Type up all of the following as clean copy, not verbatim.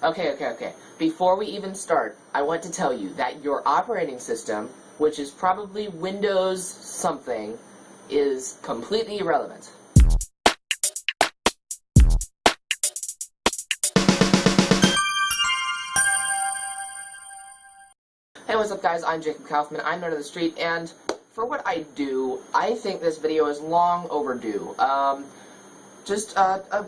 Okay. Before we even start, I want to tell you that your operating system, which is probably Windows something, is completely irrelevant. Hey, what's up guys? I'm Jacob Kaufman, I'm Nerd of the Street, and for what I do, I think this video is long overdue. Just a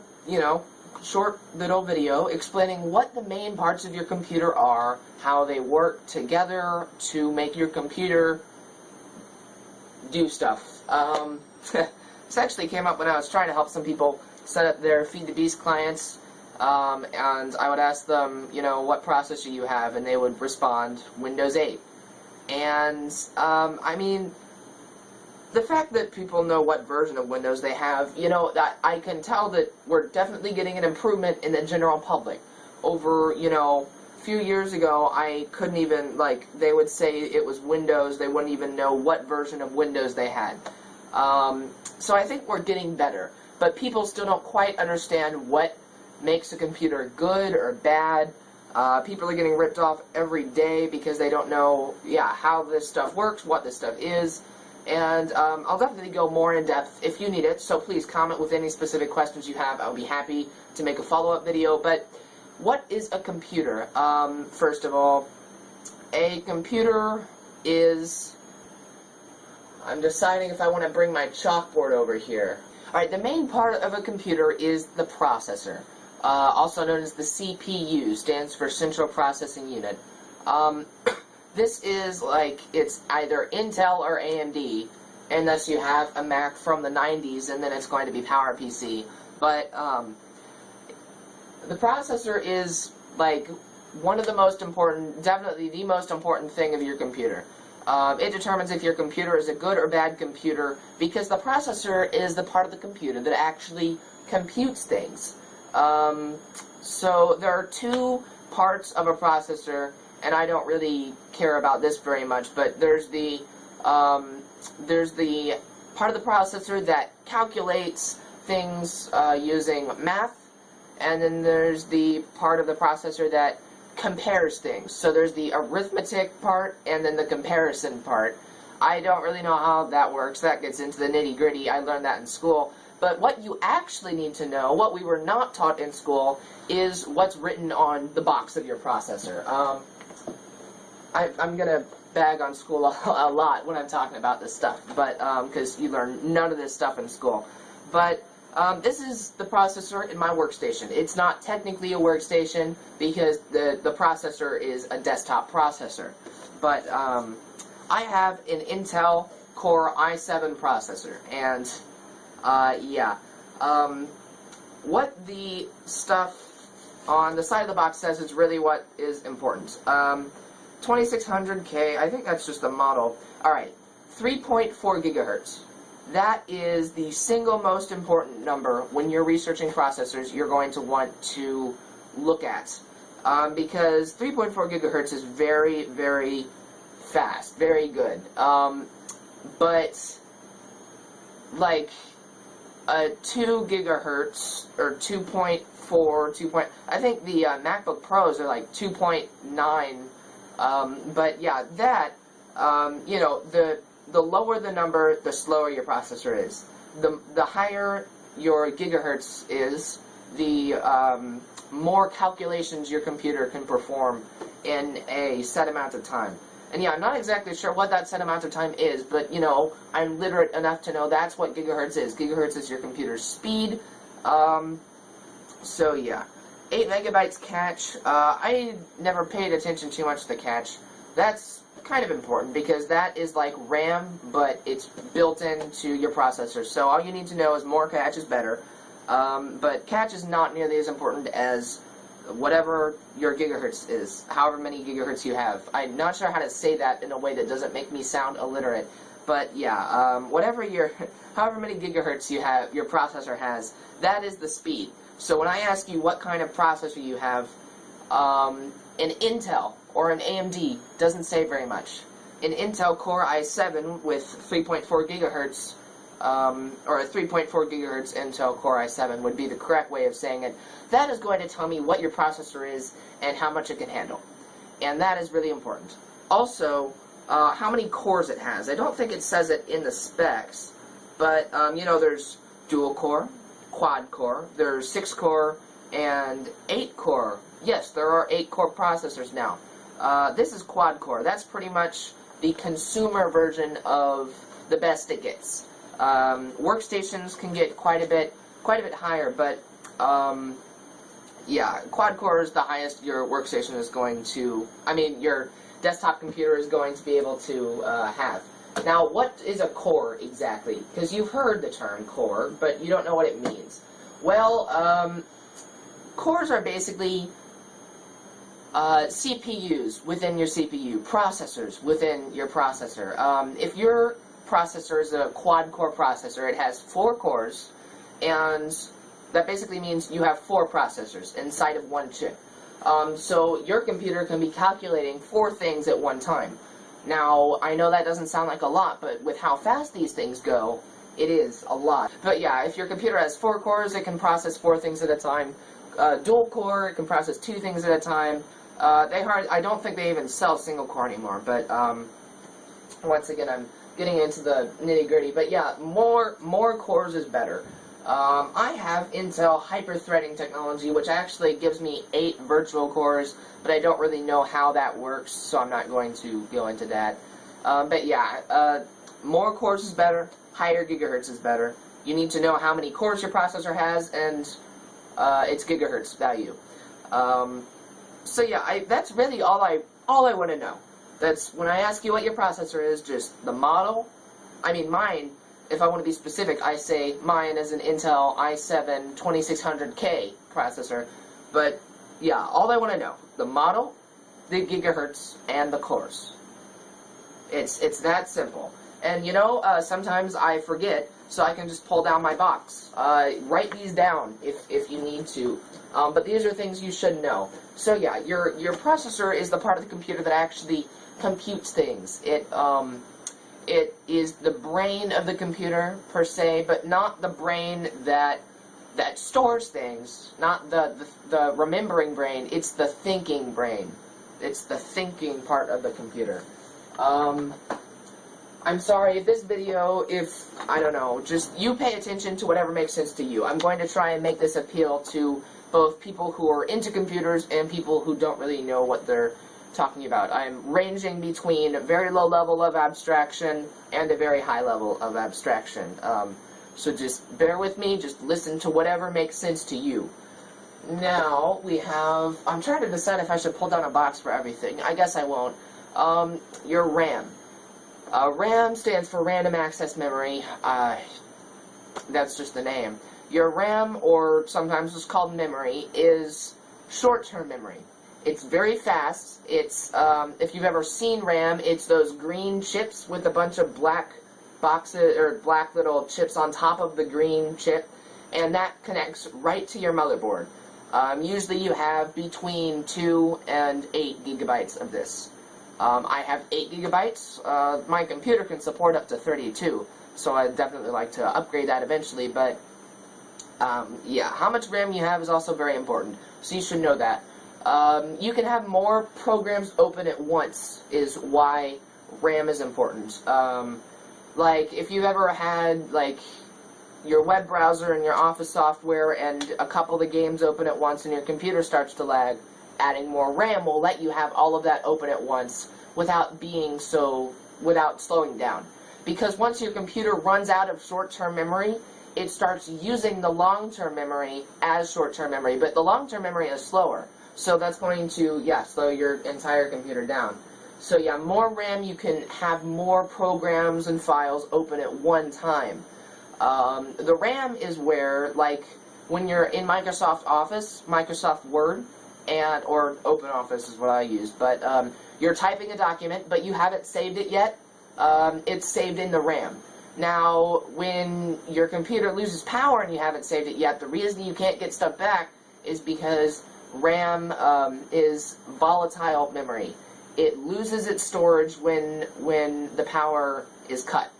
short little video explaining what the main parts of your computer are, how they work together to make your computer do stuff. This actually came up when I was trying to help some people set up their Feed the Beast clients, and I would ask them, what processor you have, and they would respond, Windows 8. And, I mean, the fact that people know what version of Windows they have, I can tell that we're definitely getting an improvement in the general public. Over, a few years ago, I couldn't even, they would say it was Windows, they wouldn't even know what version of Windows they had. So I think we're getting better, but people still don't quite understand what makes a computer good or bad. People are getting ripped off every day because they don't know, how this stuff works, what this stuff is. And I'll definitely go more in depth if you need it, so please comment with any specific questions you have. I'll be happy to make a follow-up video. But what is a computer? First of all, a computer is... I'm deciding if I want to bring my chalkboard over here. Alright, the main part of a computer is the processor, also known as the CPU, stands for Central Processing Unit. This is it's either Intel or AMD, unless you have a Mac from the 90s, and then it's going to be PowerPC. But the processor is one of the most important, definitely the most important thing of your computer. It determines if your computer is a good or bad computer, because the processor is the part of the computer that actually computes things. So there are two parts of a processor, and I don't really care about this very much, but there's the part of the processor that calculates things using math, and then there's the part of the processor that compares things. So there's the arithmetic part and then the comparison part. I don't really know how that works. That gets into the nitty-gritty. I learned that in school. But what you actually need to know, what we were not taught in school, is what's written on the box of your processor. I'm going to bag on school a lot when I'm talking about this stuff, but because you learn none of this stuff in school. But this is the processor in my workstation. It's not technically a workstation because the processor is a desktop processor. But I have an Intel Core i7 processor, and what the stuff on the side of the box says is really what is important. 2600K, I think that's just the model. Alright, 3.4 gigahertz. That is the single most important number when you're researching processors you're going to want to look at. Because 3.4 gigahertz is very, very fast, very good. But, a 2 gigahertz, or 2.4, I think the MacBook Pros are 2.9, but yeah, that, the lower the number, the slower your processor is. The higher your gigahertz is, the more calculations your computer can perform in a set amount of time. And yeah, I'm not exactly sure what that set amount of time is, but, I'm literate enough to know that's what gigahertz is. Gigahertz is your computer's speed. So yeah. 8 megabytes cache. I never paid attention too much to the cache. That's kind of important because that is like RAM, but it's built into your processor. So all you need to know is more cache is better. But cache is not nearly as important as whatever your gigahertz is, however many gigahertz you have. I'm not sure how to say that in a way that doesn't make me sound illiterate. But yeah, however many gigahertz you have, your processor has, that is the speed. So when I ask you what kind of processor you have, an Intel or an AMD doesn't say very much. An Intel Core i7 with 3.4 gigahertz or a 3.4 gigahertz Intel Core i7 would be the correct way of saying it. That is going to tell me what your processor is and how much it can handle. And that is really important. Also, how many cores it has. I don't think it says it in the specs, but, you know, there's dual core, quad core, there's 6 core, and 8 core. Yes, there are 8 core processors now. This is quad core. That's pretty much the consumer version of the best it gets. Workstations can get quite a bit higher, but yeah, quad core is the highest your workstation is going to, your desktop computer is going to be able to have. Now, what is a core exactly? Because you've heard the term core, but you don't know what it means. Well, cores are basically CPUs within your CPU, processors within your processor. If your processor is a quad-core processor, it has 4 cores, and that basically means you have 4 processors inside of one chip. So your computer can be calculating 4 things at one time. Now, I know that doesn't sound like a lot, but with how fast these things go, it is a lot. But yeah, if your computer has 4 cores, it can process 4 things at a time. Dual core, it can process 2 things at a time. I don't think they even sell single core anymore, but once again, I'm getting into the nitty-gritty. But yeah, more cores is better. I have Intel hyper-threading technology, which actually gives me 8 virtual cores, but I don't really know how that works, so I'm not going to go into that. But yeah, more cores is better, higher gigahertz is better. You need to know how many cores your processor has and its gigahertz value. So yeah, that's really all I want to know. That's when I ask you what your processor is, just the model. Mine, if I want to be specific, I say mine is an Intel i7 2600K processor. But yeah, all I want to know, the model, the gigahertz, and the cores. It's that simple. And you know, sometimes I forget, so I can just pull down my box. Write these down if you need to. But these are things you should know. So yeah, your processor is the part of the computer that actually computes things. It is the brain of the computer per se, but not the brain that stores things. Not the remembering brain. It's the thinking brain. It's the thinking part of the computer. I'm sorry if this video, I don't know, just you pay attention to whatever makes sense to you. I'm going to try and make this appeal to both people who are into computers and people who don't really know what they're talking about. I'm ranging between a very low level of abstraction and a very high level of abstraction. So just bear with me, just listen to whatever makes sense to you. Now, we have, I'm trying to decide if I should pull down a box for everything. I guess I won't. Your RAM. RAM stands for Random Access Memory. That's just the name. Your RAM, or sometimes it's called memory, is short-term memory. It's very fast. It's, if you've ever seen RAM, it's those green chips with a bunch of black boxes, or black little chips on top of the green chip, and that connects right to your motherboard. Usually you have between 2 and 8 gigabytes of this. I have 8 gigabytes. My computer can support up to 32, so I'd definitely like to upgrade that eventually, but yeah, how much RAM you have is also very important, so you should know that. You can have more programs open at once is why RAM is important. Like, if you've ever had, like, your web browser and your Office software and a couple of the games open at once and your computer starts to lag, adding more RAM will let you have all of that open at once without slowing down. Because once your computer runs out of short-term memory, it starts using the long-term memory as short-term memory, but the long-term memory is slower. So that's going to, yeah, slow your entire computer down. So yeah, more RAM, you can have more programs and files open at one time. The RAM is where, like, when you're in Microsoft Office, Microsoft Word, or Open Office is what I use, but you're typing a document, but you haven't saved it yet, it's saved in the RAM. Now, when your computer loses power and you haven't saved it yet, the reason you can't get stuff back is because RAM is volatile memory. It loses its storage when the power is cut.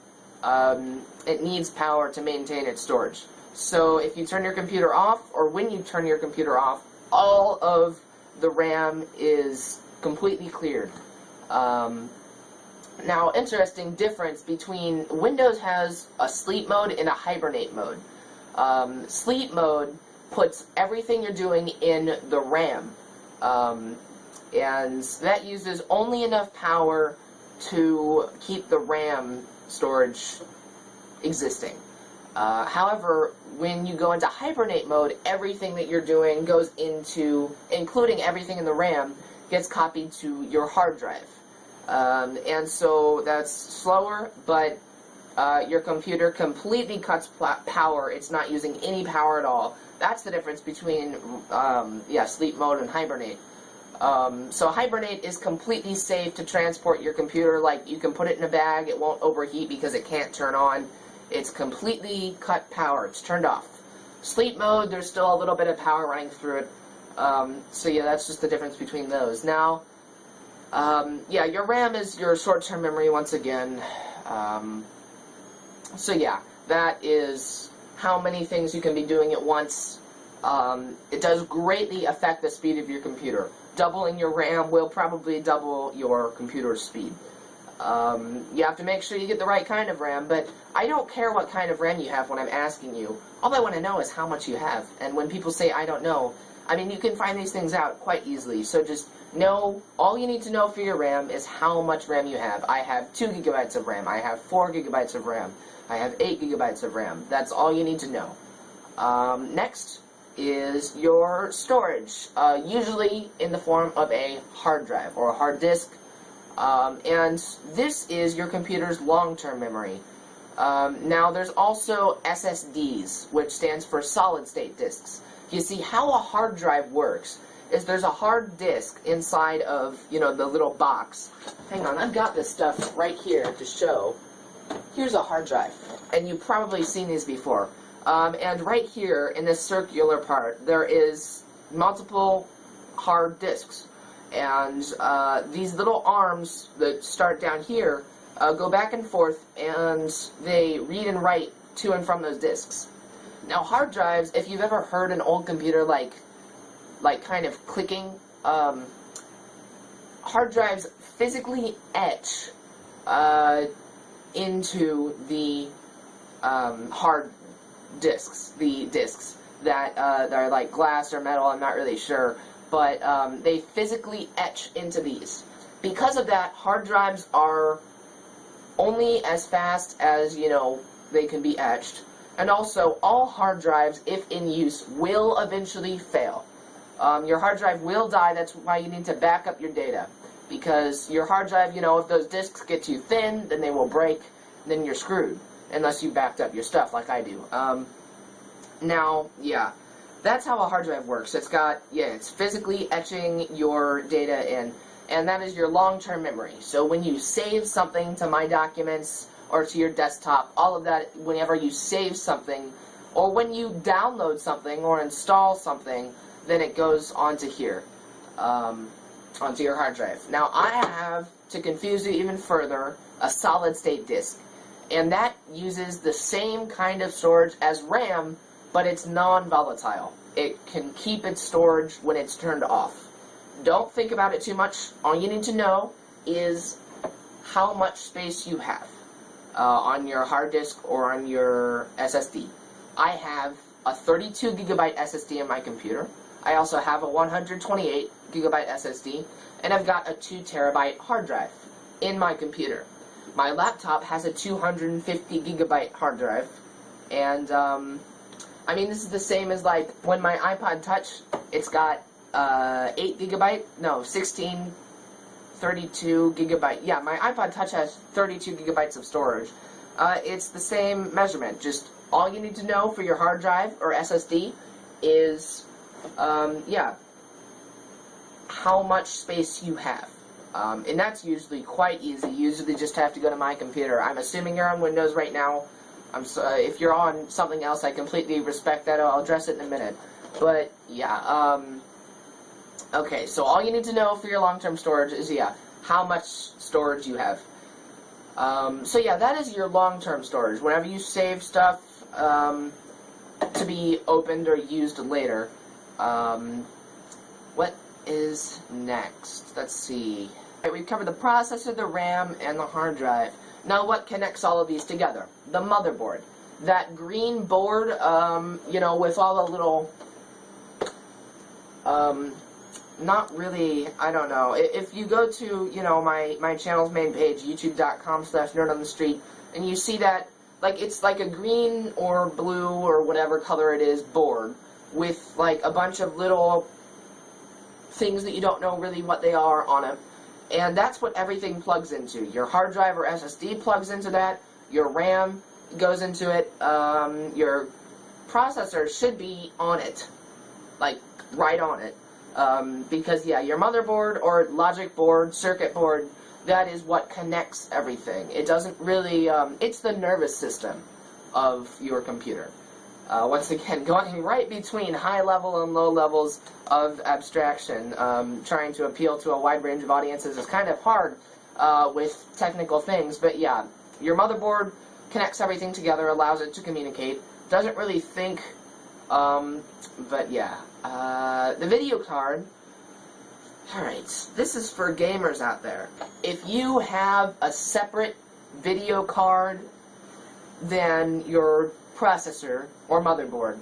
it needs power to maintain its storage. So if you turn your computer off, or when you turn your computer off, all of the RAM is completely cleared. Now, interesting difference between Windows has a sleep mode and a hibernate mode. Sleep mode puts everything you're doing in the RAM, and that uses only enough power to keep the RAM storage existing. However, when you go into hibernate mode, everything that you're doing goes into, including everything in the RAM, gets copied to your hard drive. And so that's slower, but your computer completely cuts power. It's not using any power at all. That's the difference between sleep mode and hibernate. So hibernate is completely safe to transport your computer. Like, you can put it in a bag, it won't overheat because it can't turn on. It's completely cut power, it's turned off. Sleep mode, there's still a little bit of power running through it. So yeah, that's just the difference between those. Now, your RAM is your short-term memory once again. So yeah, that is how many things you can be doing at once. It does greatly affect the speed of your computer. Doubling your RAM will probably double your computer's speed. You have to make sure you get the right kind of RAM, but I don't care what kind of RAM you have when I'm asking you. All I want to know is how much you have. And when people say, I don't know, I mean, you can find these things out quite easily. So just know, all you need to know for your RAM is how much RAM you have. I have 2 gigabytes of RAM. I have 4 gigabytes of RAM. I have 8 gigabytes of RAM. That's all you need to know. Next is your storage, usually in the form of a hard drive or a hard disk. And this is your computer's long-term memory. Now, there's also SSDs, which stands for solid-state disks. You see, how a hard drive works is there's a hard disk inside of, the little box. Hang on, I've got this stuff right here to show. Here's a hard drive, and you've probably seen these before. And right here, in this circular part, there is multiple hard disks. And these little arms that start down here go back and forth, and they read and write to and from those disks. Now, hard drives, if you've ever heard an old computer like kind of clicking, hard drives physically etch into the hard disks, the disks that are like glass or metal, I'm not really sure, but they physically etch into these. Because of that, hard drives are only as fast as, they can be etched. And also, all hard drives, if in use, will eventually fail. Your hard drive will die. That's why you need to back up your data. Because your hard drive, if those disks get too thin, then they will break, then you're screwed. Unless you backed up your stuff like I do. Now, yeah, that's how a hard drive works. It's physically etching your data in, and that is your long-term memory. So when you save something to My Documents or to your desktop, all of that, whenever you save something, or when you download something or install something, then it goes onto here, onto your hard drive. Now, I have, to confuse you even further, a solid-state disk. And that uses the same kind of storage as RAM, but it's non-volatile. It can keep its storage when it's turned off. Don't think about it too much. All you need to know is how much space you have on your hard disk or on your SSD. I have a 32 gigabyte SSD in my computer. I also have a 128 gigabyte SSD, and I've got a 2 terabyte hard drive in my computer. My laptop has a 250 gigabyte hard drive, and this is the same as like when my iPod Touch, it's got 32 gigabyte. Yeah, my iPod Touch has 32 gigabytes of storage. It's the same measurement. Just all you need to know for your hard drive or SSD is, how much space you have. And that's usually quite easy. You usually just have to go to My Computer. I'm assuming you're on Windows right now. If you're on something else, I completely respect that. I'll address it in a minute. But, yeah, okay, so all you need to know for your long-term storage is, how much storage you have. So yeah, that is your long-term storage. Whenever you save stuff to be opened or used later. What is next? Let's see. Right, we've covered the processor, the RAM, and the hard drive. Now what connects all of these together? The motherboard. That green board, you know, with all the little, not really, I don't know. If you go to, you know, my channel's main page, youtube.com/nerdonthestreet, and you see that, like, it's like a green or blue or whatever color it is board with, like, a bunch of little things that you don't know really what they are on it. And that's what everything plugs into. Your hard drive or SSD plugs into that. Your RAM goes into it. Your processor should be on it. Like, right on it. Because, yeah, your motherboard or logic board, circuit board, that is what connects everything. It doesn't really, it's the nervous system of your computer. Once again, going right between high level and low levels of abstraction, trying to appeal to a wide range of audiences is kind of hard with technical things, but yeah, your motherboard connects everything together, allows it to communicate, doesn't really think, but yeah. The video card, alright, this is for gamers out there. If you have a separate video card than your processor or motherboard,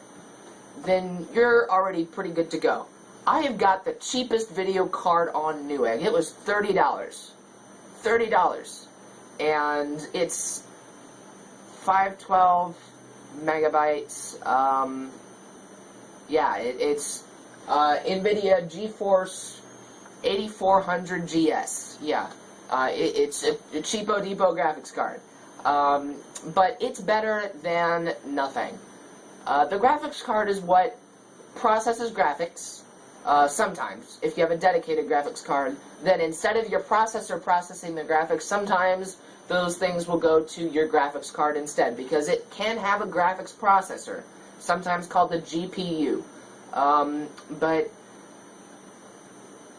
then you're already pretty good to go. I have got the cheapest video card on Newegg. It was $30. $30. And it's 512 megabytes. Yeah, it's NVIDIA GeForce 8400 GS. Yeah, it's a cheapo depot graphics card. But it's better than nothing. The graphics card is what processes graphics. Sometimes, if you have a dedicated graphics card, then instead of your processor processing the graphics, sometimes those things will go to your graphics card instead, because it can have a graphics processor, sometimes called the GPU. But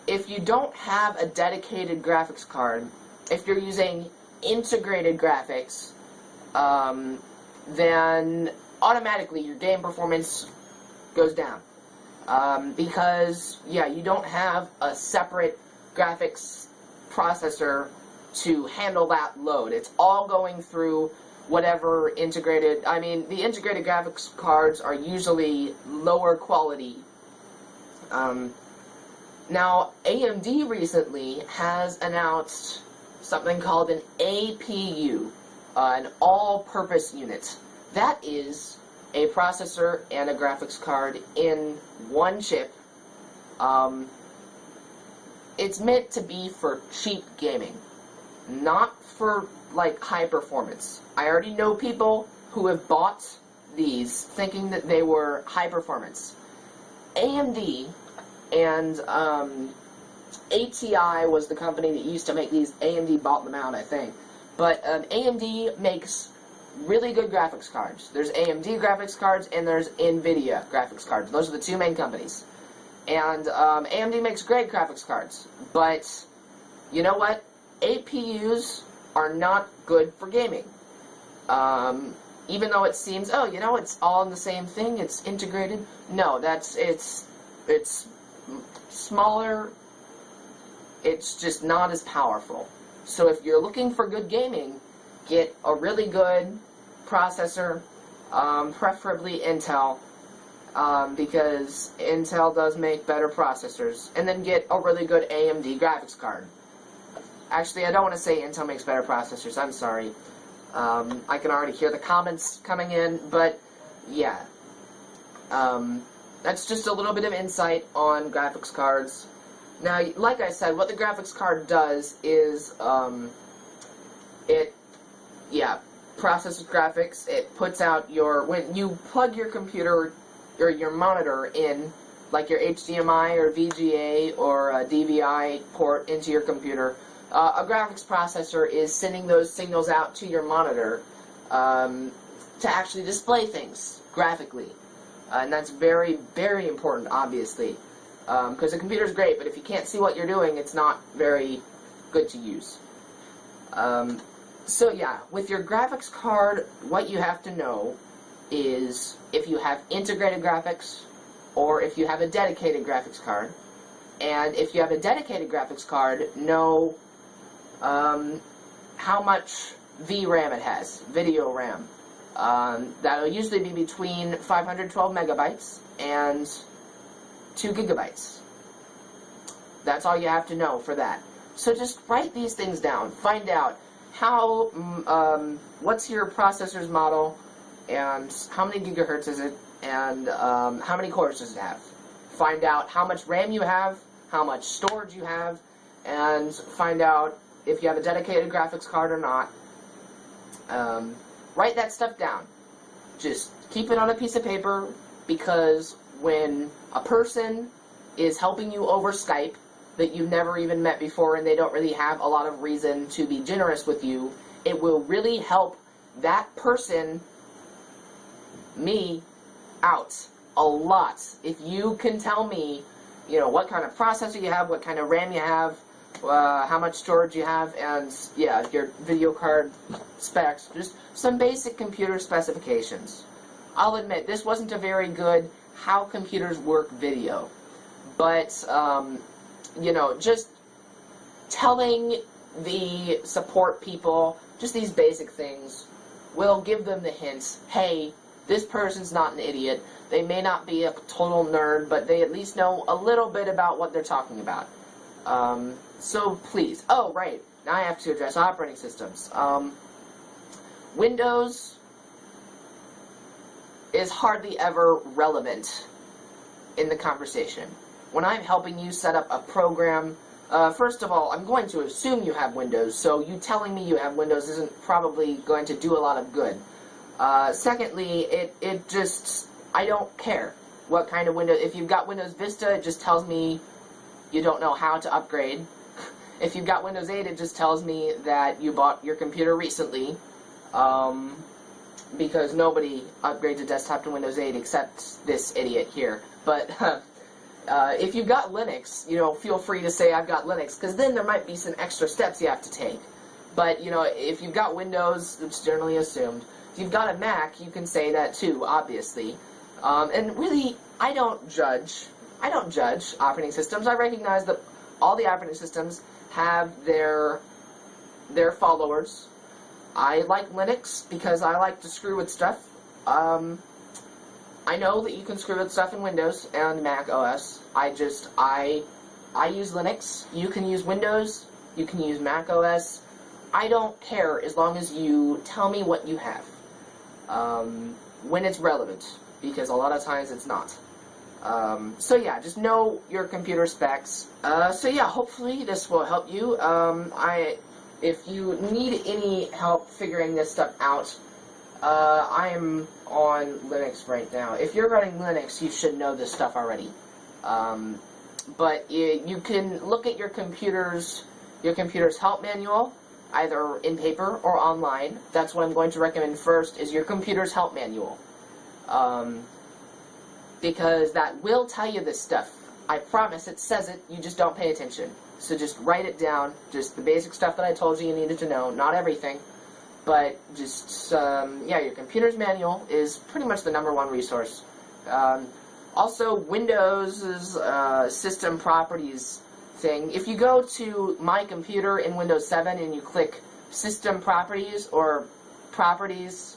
if you don't have a dedicated graphics card, if you're using integrated graphics, then automatically your game performance goes down. Because, yeah, you don't have a separate graphics processor to handle that load. It's all going through whatever integrated, I mean, the integrated graphics cards are usually lower quality. Now, AMD recently has announced something called an APU, an all-purpose unit. That is a processor and a graphics card in one chip. It's meant to be for cheap gaming, not for, like, high performance. I already know people who have bought these thinking that they were high performance. AMD and ATI was the company that used to make these. AMD bought them out, I think. But AMD makes really good graphics cards. There's AMD graphics cards and there's NVIDIA graphics cards. Those are the two main companies. And AMD makes great graphics cards. But you know what? APUs are not good for gaming. Even though it seems, oh, you know, it's all in the same thing, it's integrated. No, it's smaller, it's just not as powerful. So if you're looking for good gaming, get a really good processor, preferably Intel, because Intel does make better processors, and then get a really good AMD graphics card. Actually, I don't want to say Intel makes better processors, I'm sorry. I can already hear the comments coming in, but yeah. That's just a little bit of insight on graphics cards. Now, like I said, what the graphics card does is, it processes graphics. It puts out when you plug your computer or your monitor in, like your HDMI or VGA or a DVI port into your computer, a graphics processor is sending those signals out to your monitor to actually display things graphically. And that's very, very important, obviously. Because the computer's great, but if you can't see what you're doing, it's not very good to use. So yeah, with your graphics card, what you have to know is if you have integrated graphics or if you have a dedicated graphics card. And if you have a dedicated graphics card, know how much VRAM it has, video RAM. That'll usually be between 512 megabytes and 2 gigabytes. That's all you have to know for that. So just write these things down. Find out how, what's your processor's model, and how many gigahertz is it, and how many cores does it have. Find out how much RAM you have, how much storage you have, and find out if you have a dedicated graphics card or not. Write that stuff down. Just keep it on a piece of paper, because when a person is helping you over Skype that you've never even met before and they don't really have a lot of reason to be generous with you, it will really help that person, me, out a lot. If you can tell me, you know, what kind of processor you have, what kind of RAM you have, how much storage you have, and yeah, your video card specs, just some basic computer specifications. I'll admit, this wasn't a very good how computers work video, but you know, just telling the support people just these basic things will give them the hints. Hey, this person's not an idiot. They may not be a total nerd, but they at least know a little bit about what they're talking about. So please. Oh, right. Now I have to address operating systems. Windows is hardly ever relevant in the conversation. When I'm helping you set up a program, first of all, I'm going to assume you have Windows, so you telling me you have Windows isn't probably going to do a lot of good. Secondly, it just, I don't care what kind of Windows. If you've got Windows Vista, it just tells me you don't know how to upgrade. If you've got Windows 8, it just tells me that you bought your computer recently, because nobody upgrades a desktop to Windows 8 except this idiot here. But if you've got Linux, you know, feel free to say I've got Linux, because then there might be some extra steps you have to take. But, you know, if you've got Windows, it's generally assumed. If you've got a Mac, you can say that too, obviously. And really, I don't judge operating systems. I recognize that all the operating systems have their followers. I like Linux because I like to screw with stuff. I know that you can screw with stuff in Windows and Mac OS. I use Linux. You can use Windows. You can use Mac OS. I don't care as long as you tell me what you have. When it's relevant, because a lot of times it's not. So yeah, just know your computer specs. So yeah, hopefully this will help you. If you need any help figuring this stuff out, I'm on Linux right now. If you're running Linux, you should know this stuff already. But you can look at your computer's help manual, either in paper or online. That's what I'm going to recommend first, is your computer's help manual. Because that will tell you this stuff. I promise, it says it, you just don't pay attention. So just write it down, just the basic stuff that I told you needed to know, not everything. But just, yeah, your computer's manual is pretty much the #1 resource. Also, Windows' system properties thing. If you go to My Computer in Windows 7 and you click System Properties or Properties,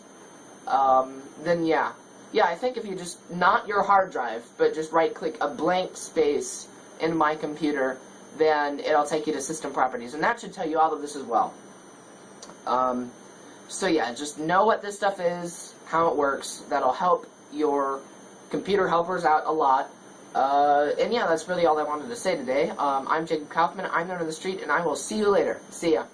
then yeah. Yeah, I think if you just, not your hard drive, but just right-click a blank space in My Computer, then it'll take you to System Properties. And that should tell you all of this as well. So yeah, just know what this stuff is, how it works. That'll help your computer helpers out a lot. And yeah, that's really all I wanted to say today. I'm Jacob Kaufman, I'm known on the street, and I will see you later. See ya.